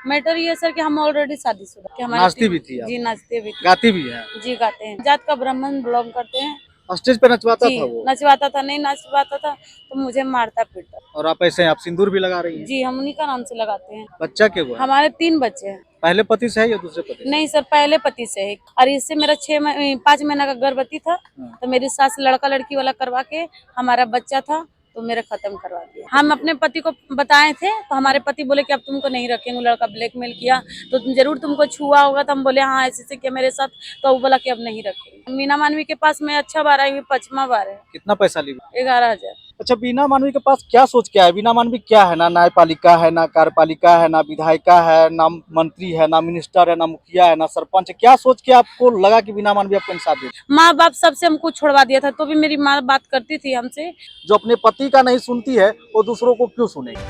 Matter ये sir कि हम ऑलरेडी शादीशुदा कि हमारे नाचती भी थी आप? जी नाचते भी थे। गाती भी है? जी गाते हैं, जात का ब्राह्मण बिलोंग करते हैं। स्टेज पे नचवाता जी था वो? नचवाता था, नहीं नचवाता था तो मुझे मारता पीटता। और आप ऐसे आप सिंदूर भी लगा रही हैं? जी हम उन्हीं का नाम से लगाते हैं। बच्चा क्या हुआ? हमारे 3 बच्चे हैं। पहले पति से है या दूसरे पति से? नहीं सर, पहले पति से है और इससे मेरा 5 महीना का गर्भवती था। हाँ। तो मेरी सास लड़का लड़की वाला करवा के हमारा बच्चा था तो मेरा खत्म करवा दिया। हम अपने पति को बताए थे तो हमारे पति बोले कि अब तुमको नहीं रखेंगे। लड़का ब्लैकमेल किया तो जरूर तुमको छुआ होगा। तो हम बोले हाँ ऐसे ऐसे किया मेरे साथ। तो वो बोला कि अब नहीं रखेंगे। मीना मानवी के पास मैं अच्छा बार आई हूँ, 5वां बार है। कितना पैसा ली? 11,000। अच्छा, बीना मानवी के पास क्या सोच के आए? बीना मानवी क्या है? ना न्यायपालिका है, ना कार्यपालिका है, ना विधायिका है, ना मंत्री है, ना मिनिस्टर है, ना मुखिया है, ना सरपंच है। क्या सोच के आपको लगा कि बीना मानवी आपको इंसाफ दे? माँ बाप सबसे हमको छुड़वा दिया था तो भी मेरी माँ बात करती थी हमसे। जो अपने पति का नहीं सुनती है वो दूसरों को क्यों सुनेगी?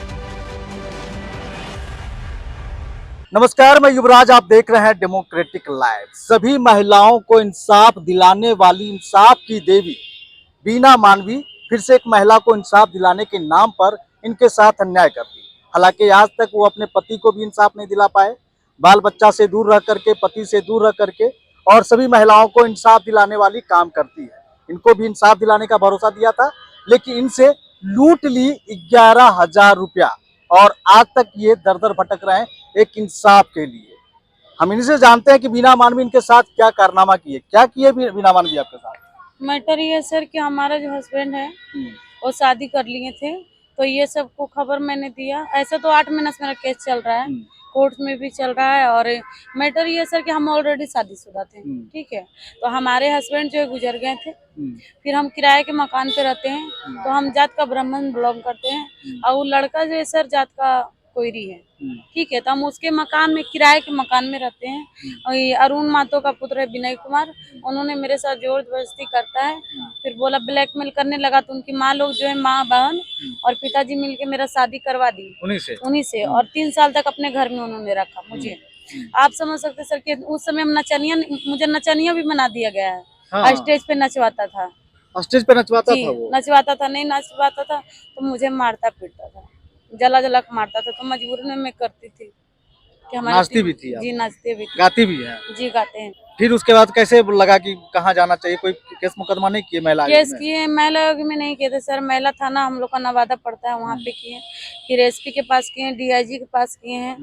नमस्कार, मैं युवराज, आप देख रहे हैं डेमोक्रेटिक लाइव। सभी महिलाओं को इंसाफ दिलाने वाली इंसाफ की देवी बीना मानवी फिर से एक महिला को इंसाफ दिलाने के नाम पर इनके साथ अन्याय करती। हालांकि आज तक वो अपने पति को भी इंसाफ नहीं दिला पाए, बाल बच्चा से दूर रह करके, पति से दूर रह करके, और सभी महिलाओं को इंसाफ दिलाने वाली काम करती है। इनको भी इंसाफ दिलाने का भरोसा दिया था, लेकिन इनसे लूट ली 11,000 रुपया और आज तक ये दर दर भटक रहे हैं एक इंसाफ के लिए। हम इनसे जानते हैं कि बीना मानवी इनके साथ क्या कारनामा किए, क्या किए बीना मानवी आपके साथ? मैटर ये है सर कि हमारा जो हस्बैंड है वो शादी कर लिए थे तो ये सबको खबर मैंने दिया। ऐसा तो 8 महीने से मेरा केस चल रहा है, कोर्ट में भी चल रहा है। और मैटर ये है सर कि हम ऑलरेडी शादीशुदा थे, ठीक है। तो हमारे हस्बैंड जो है गुजर गए थे। फिर हम किराए के मकान पे रहते हैं। तो हम जात का ब्राह्मण बिलोंग करते हैं और वो लड़का जो है सर जात का कोयरी है, ठीक है। तो हम उसके मकान में, किराए के मकान में रहते हैं। और ये अरुण मातो का पुत्र है विनय कुमार, उन्होंने मेरे साथ जोर जबरदस्ती करता है। फिर बोला ब्लैकमेल करने लगा तो उनकी माँ लोग जो है, माँ बहन और पिताजी मिलके मेरा शादी करवा दी उन्हीं से। और 3 साल तक अपने घर में उन्होंने रखा मुझे। आप समझ सकते सर कि उस समय हम नचनिया, मुझे नचनिया भी बना दिया गया है। हाँ। स्टेज पे नचवाता था। स्टेज पे नचवाता जी था वो? नचवाता था, नहीं नचवाता था तो मुझे मारता पीटता था, जला जला के मारता था। तो मजबूरी में मैं करती थी कि हमारे नाचती भी थी आप? जी नाचते भी थे। गाती भी है? जी गाते हैं। फिर उसके बाद कैसे लगा कि कहाँ जाना चाहिए? कोई केस मुकदमा नहीं किए महिला आयोग केस में? किए, महिला आयोग में नहीं किए थे सर। महिला थाना हम लोग का नवादा पड़ता है, वहाँ पे किए। फिर एसपी के पास किए, डीआईजी के पास किए हैं।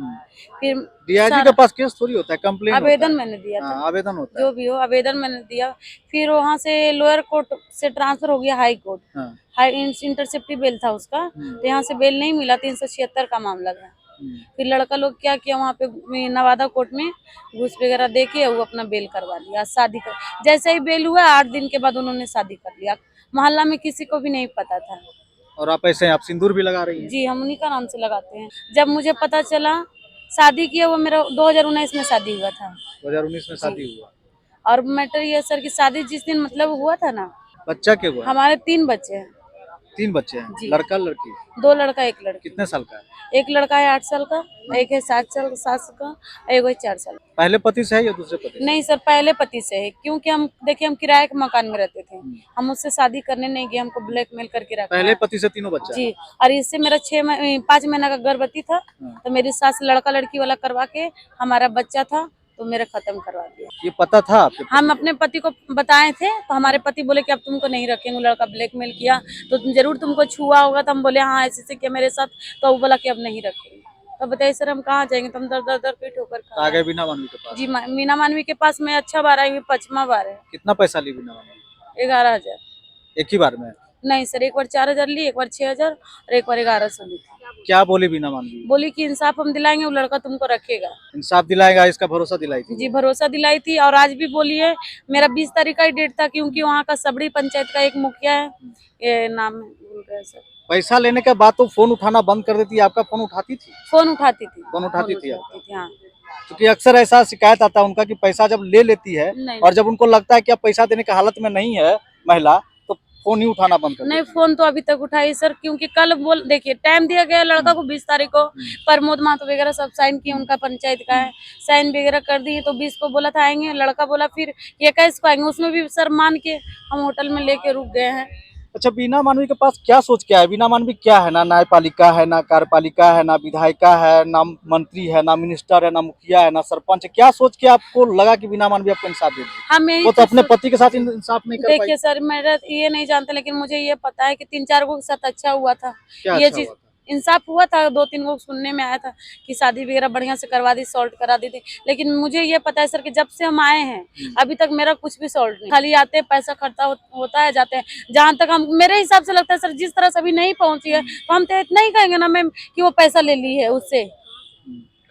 फिर डीआईजी के पास केस थोड़ी होता है, कंप्लेन आवेदन मैंने दिया था। आवेदन होता है। जो भी हो आवेदन मैंने दिया। फिर वहाँ से लोअर कोर्ट से ट्रांसफर हो गया हाई कोर्ट। हाँ। हाई इंटरसेप्टी बेल था उसका, तो यहाँ से बेल नहीं मिला, 376 का मामला था। फिर लड़का लोग क्या किया, वहाँ पे नवादा कोर्ट में घूस वगैरह दे के वो अपना बेल करवा लिया, शादी कर। जैसे ही बेल हुआ 8 दिन के बाद उन्होंने शादी कर लिया। मोहल्ला में किसी को भी नहीं पता था। और आप ऐसे आप सिंदूर भी लगा रही हैं? जी हम उन्हीं का नाम से लगाते हैं। जब मुझे पता चला शादी किया, वो मेरा 2019 में शादी हुआ था। 2019 में शादी हुआ? और मैटर ये सर की शादी जिस दिन मतलब हुआ था ना, बच्चा क्या हुआ? हमारे 3 बच्चे हैं। 3 बच्चे हैं? जी। लड़का लड़की? 2 लड़का 1 लड़की। कितने साल का है? एक लड़का है 8 साल का, एक है 7 का, एक है 4 साल का। पहले पति से है या दूसरे पति से? नहीं सर, पहले पति से है। क्योंकि हम देखिए, हम किराए के मकान में रहते थे। हम उससे शादी करने नहीं गए, हमको ब्लैकमेल करके रखा। पहले पति से तीनों बच्चा? जी। और इससे मेरा 5 महीना का गर्भवती था। तो मेरी सास लड़का लड़की वाला करवा के हमारा बच्चा था तो मेरा खत्म करवा दिया। ये पता था आपके? हम अपने पति को बताए थे तो हमारे पति बोले कि अब तुमको नहीं रखेंगे। लड़का ब्लैकमेल किया तो जरूर तुमको छुआ होगा। तो हम बोले हाँ ऐसे ऐसे किया मेरे साथ। तो वो बोला कि अब नहीं रखेंगे। तो बताइए सर हम कहाँ जाएंगे? तो हम दर दर दर पीट होकर तो आ गए बीना मानवी के पास? जी मीना मानवी के पास मैं अच्छा बार आई हूँ, 5वां बार है। कितना पैसा ली बीना मानवी? 11,000। एक ही बार में? नहीं सर, एक बार 4,000 ली, एक बार 6,000 और एक बार 1100 ली थी। क्या बोली बीना मानवी? बोली कि इंसाफ हम दिलाएंगे, वो लड़का तुमको रखेगा। इंसाफ दिलाएगा, इसका भरोसा दिलाई थी? जी भरोसा दिलाई थी। और आज भी बोली है। मेरा 20 तारीख का ही डेट था, क्योंकि वहाँ का सबड़ी पंचायत का एक मुखिया है, ये नाम भूल रहे सर। पैसा लेने के बाद तो फोन उठाना बंद कर देती है। आपका फोन उठाती थी? फोन उठाती थी। फोन उठाती थी हाँ। क्योंकि अक्सर ऐसा शिकायत आता है उनका कि पैसा जब ले लेती है और जब उनको लगता है कि अब पैसा देने की हालत में नहीं है महिला, तो फोन ही उठाना बंद कर देती है। नहीं, फोन तो अभी तक उठाई सर, क्योंकि कल बोल देखिए टाइम दिया गया लड़का को 20 तारीख को। प्रमोद महतो वगैरह सब साइन किए, उनका पंचायत का है, साइन वगैरह कर दिए। तो 20 को बोला था आएंगे, लड़का बोला फिर 21 को आएंगे। उसमें भी सर मान के हम होटल में लेके रुक गए हैं। अच्छा, बीना मानवी के पास क्या सोच क्या है? बीना मानवी क्या है? ना न्यायपालिका है, ना कार्यपालिका है, ना विधायिका है, ना मंत्री है, ना मिनिस्टर है, ना मुखिया है, ना सरपंच है। क्या सोच के आपको लगा कि बीना मानवी आपको इंसाफ दे दी? हम यही वो तो अपने पति के साथ इंसाफ नहीं कर पाई। देखिए सर, मेरा ये नहीं जानते, लेकिन मुझे ये पता है कि 3-4 लोगों के साथ अच्छा हुआ था। क्या ये अच्छा चीज हुआ था? इंसाफ हुआ था, 2-3 लोग सुनने में आया था कि शादी वगैरह बढ़िया से करवा दी, सॉल्व करा दी थी। लेकिन मुझे ये पता है सर कि जब से हम आए हैं अभी तक मेरा कुछ भी सॉल्व नहीं। खाली आते हैं, पैसा खर्चा होता है, जाते हैं। जहाँ तक हम, मेरे हिसाब से लगता है सर, जिस तरह से अभी नहीं पहुंची है तो हम तो इतना ही कहेंगे ना मैम कि वो पैसा ले ली है उससे।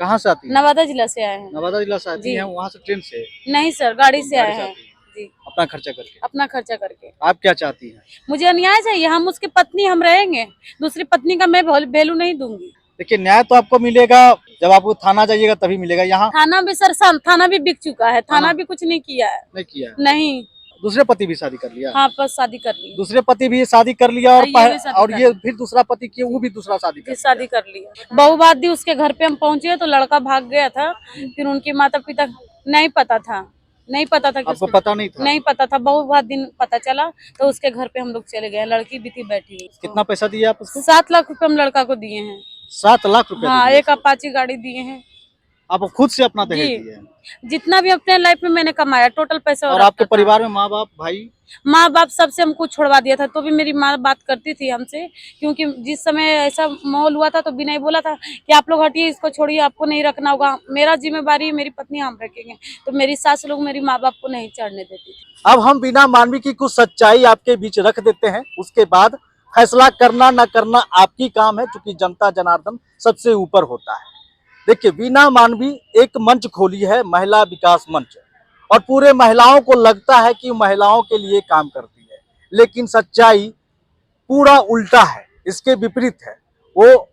कहाँ से आती है? नवादा जिला से आए हैं। नवादा जिला से आती जी। है, वहाँ से ट्रेन से? नहीं सर, गाड़ी से आए गाड़ी से हैं। आती है, जी, अपना खर्चा करके। अपना खर्चा करके। आप क्या चाहती हैं? मुझे अन्याय चाहिए, हम उसकी पत्नी हम रहेंगे, दूसरी पत्नी का मैं वैल्यू नहीं दूंगी। देखिए, न्याय तो आपको मिलेगा जब आप थाना जाइएगा तभी मिलेगा। यहाँ थाना भी सर, थाना भी बिक चुका है, थाना थाना भी कुछ नहीं किया है। नहीं किया है। नहीं। दूसरे पति भी शादी कर लिया? हाँ, बस शादी कर ली। दूसरे पति भी शादी कर लिया और हाँ, ये भी शादी और कर ये लिया। फिर दूसरा पति किए, वो भी दूसरा शादी कर जी, लिया। शादी कर लिया। बहुबात दी, उसके घर पे हम पहुंचे तो लड़का भाग गया था। फिर उनके माता पिता नहीं पता था कि आपको पता नहीं था? नहीं पता था। बहुत दिन पता चला तो उसके घर पे हम लोग चले गए। लड़की भी थी बैठी हुई। कितना पैसा दिया आप उसको? 7 लाख रुपए हम लड़का को दिए हैं। 7 लाख रुपए हाँ, दिए एक अपाची गाड़ी दिए हैं। आप खुद से अपना दहेज जी। दिए हैं? जितना भी अपने लाइफ में मैंने कमाया टोटल पैसा और आपके परिवार में माँ बाप भाई? माँ बाप सबसे हमको छुड़वा दिया था, तो भी मेरी माँ बात करती थी हमसे, क्योंकि जिस समय ऐसा माहौल हुआ था तो बिना बोला था कि आप लोग हटिए, इसको छोड़िए, आपको नहीं रखना होगा, मेरा जिम्मेवारी है, मेरी पत्नी हम रखेंगे। तो मेरी सास लोग मेरी माँ बाप को नहीं चढ़ने देती थी। अब हम बीना मानवी की कुछ सच्चाई आपके बीच रख देते हैं, उसके बाद फैसला करना न करना आपकी काम है, क्योंकि जनता जनार्दन सबसे ऊपर होता है। देखिए, बीना मानवी एक मंच खोली है, महिला विकास मंच, और पूरे महिलाओं को लगता है कि महिलाओं के लिए काम करती है, लेकिन सच्चाई पूरा उल्टा है, इसके विपरीत है। वो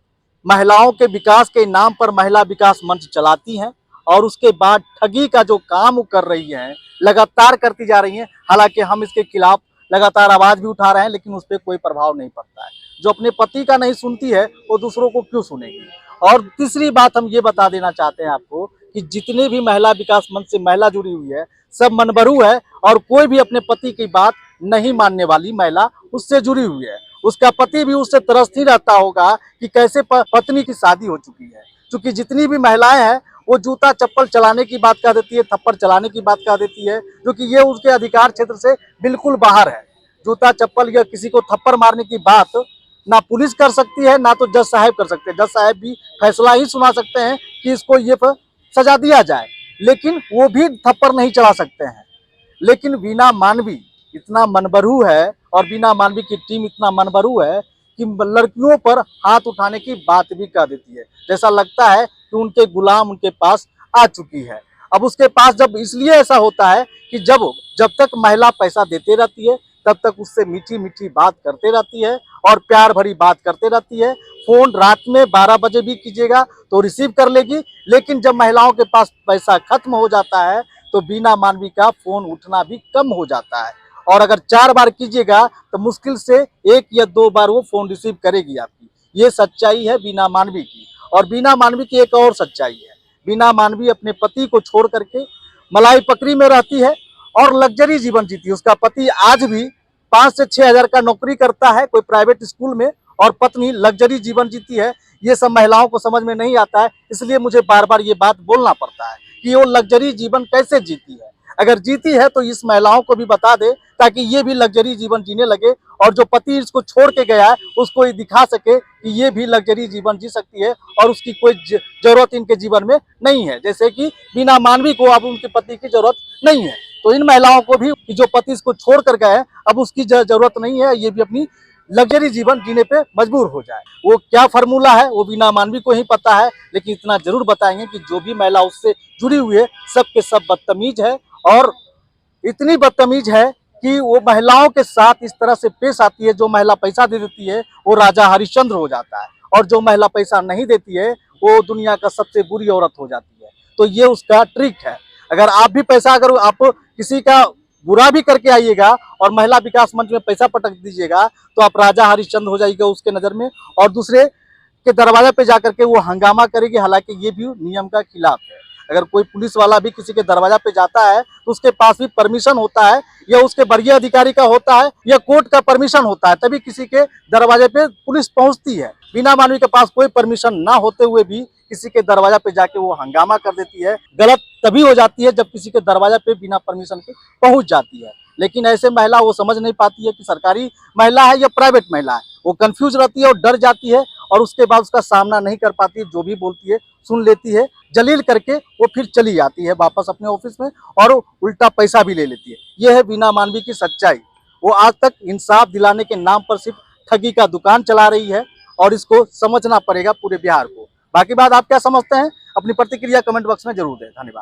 महिलाओं के विकास के नाम पर महिला विकास मंच चलाती हैं और उसके बाद ठगी का जो काम वो कर रही है, लगातार करती जा रही हैं। हालांकि हम इसके खिलाफ लगातार आवाज भी उठा रहे हैं, लेकिन उस पर कोई प्रभाव नहीं पड़ता है। जो अपने पति का नहीं सुनती है वो दूसरों को क्यों सुनेगी। और तीसरी बात हम ये बता देना चाहते हैं आपको कि जितने भी महिला विकास मंच से महिला जुड़ी हुई है, सब मनबरू है, और कोई भी अपने पति की बात नहीं मानने वाली महिला उससे जुड़ी हुई है। उसका पति भी उससे तरसती ही रहता होगा कि कैसे पत्नी की शादी हो चुकी है। क्योंकि जितनी भी महिलाएं हैं वो जूता चप्पल चलाने की बात कह देती है, थप्पड़ चलाने की बात कह देती है, क्योंकि ये उसके अधिकार क्षेत्र से बिल्कुल बाहर है। जूता चप्पल या किसी को थप्पड़ मारने की बात ना पुलिस कर सकती है, ना तो जज साहब कर सकते हैं। जज साहब भी फैसला ही सुना सकते हैं कि इसको ये सजा दिया जाए, लेकिन वो भी थप्पड़ नहीं चला सकते हैं। लेकिन बीना मानवी इतना मनबरू है और बीना मानवी की टीम इतना मनबरू है कि लड़कियों पर हाथ उठाने की बात भी कह देती है। जैसा लगता है कि उनके गुलाम उनके पास आ चुकी है। अब उसके पास जब इसलिए ऐसा होता है कि जब तक महिला पैसा देते रहती है तब तक उससे मीठी मीठी बात करते रहती है और प्यार भरी बात करते रहती है। फोन रात में 12 बजे भी कीजिएगा तो रिसीव कर लेगी, लेकिन जब महिलाओं के पास पैसा खत्म हो जाता है तो बीना मानवी का फोन उठना भी कम हो जाता है। और अगर 4 बार कीजिएगा तो मुश्किल से 1 या 2 बार वो फोन रिसीव करेगी आपकी। ये सच्चाई है बीना मानवी की। और बीना मानवी की एक और सच्चाई है, बीना मानवी अपने पति को छोड़ करके मलाई पकड़ी में रहती है और लग्जरी जीवन जीती है। उसका पति आज भी 5 से 6 हजार का नौकरी करता है कोई प्राइवेट स्कूल में, और पत्नी लग्जरी जीवन जीती है। ये सब महिलाओं को समझ में नहीं आता है, इसलिए मुझे बार बार ये बात बोलना पड़ता है कि वो लग्जरी जीवन कैसे जीती है। अगर जीती है तो इस महिलाओं को भी बता दे, ताकि ये भी लग्जरी जीवन जीने लगे, और जो पति इसको छोड़ के गया है उसको ये दिखा सके कि ये भी लग्जरी जीवन जी सकती है और उसकी कोई जरूरत इनके जीवन में नहीं है। जैसे कि बीना मानवी को अब उनके पति की जरूरत नहीं है, तो इन महिलाओं को भी जो पति इसको छोड़ कर गए अब उसकी जरूरत नहीं है, ये भी अपनी लग्जरी जीवन जीने पे मजबूर हो जाए। वो क्या फार्मूला है वो बीना मानवी को ही पता है, लेकिन इतना जरूर बताएंगे कि जो भी महिला उससे जुड़ी हुई है सब के सब बदतमीज है, और इतनी बदतमीज है कि वो महिलाओं के साथ इस तरह से पेश आती है। जो महिला पैसा दे देती है वो राजा हरिश्चंद्र हो जाता है, और जो महिला पैसा नहीं देती है वो दुनिया का सबसे बुरी औरत हो जाती है। तो ये उसका ट्रिक है। अगर आप भी पैसा, अगर आप किसी का बुरा भी करके आइएगा और महिला विकास मंच में पैसा पटक दीजिएगा तो आप राजा हरिश्चंद्र हो जाइएगा उसके नजर में, और दूसरे के दरवाजे पे जाकर के वो हंगामा करेगी। हालांकि ये भी नियम का खिलाफ है। अगर कोई पुलिस वाला भी किसी के दरवाजा पे जाता है तो उसके पास भी परमिशन होता है, या उसके वरीय अधिकारी का होता है, या कोर्ट का परमिशन होता है, तभी किसी के दरवाजे पे पुलिस पहुंचती है। बीना मानवी के पास कोई परमिशन ना होते हुए भी किसी के दरवाजा पे जाके वो हंगामा कर देती है। गलत तभी हो जाती है जब किसी के दरवाजा पे बिना परमिशन के पहुंच जाती है। लेकिन ऐसे महिला वो समझ नहीं पाती है कि सरकारी महिला है या प्राइवेट महिला है। वो कंफ्यूज रहती है और डर जाती है, और उसके बाद उसका सामना नहीं कर पाती है। जो भी बोलती है सुन लेती है, जलील करके वो फिर चली जाती है वापस अपने ऑफिस में, और उल्टा पैसा भी ले लेती है। यह है बीना मानवी की सच्चाई। वो आज तक इंसाफ दिलाने के नाम पर सिर्फ ठगी का दुकान चला रही है, और इसको समझना पड़ेगा पूरे बिहार को। बाकी बात आप क्या समझते हैं, अपनी प्रतिक्रिया कमेंट बॉक्स में जरूर दें। धन्यवाद।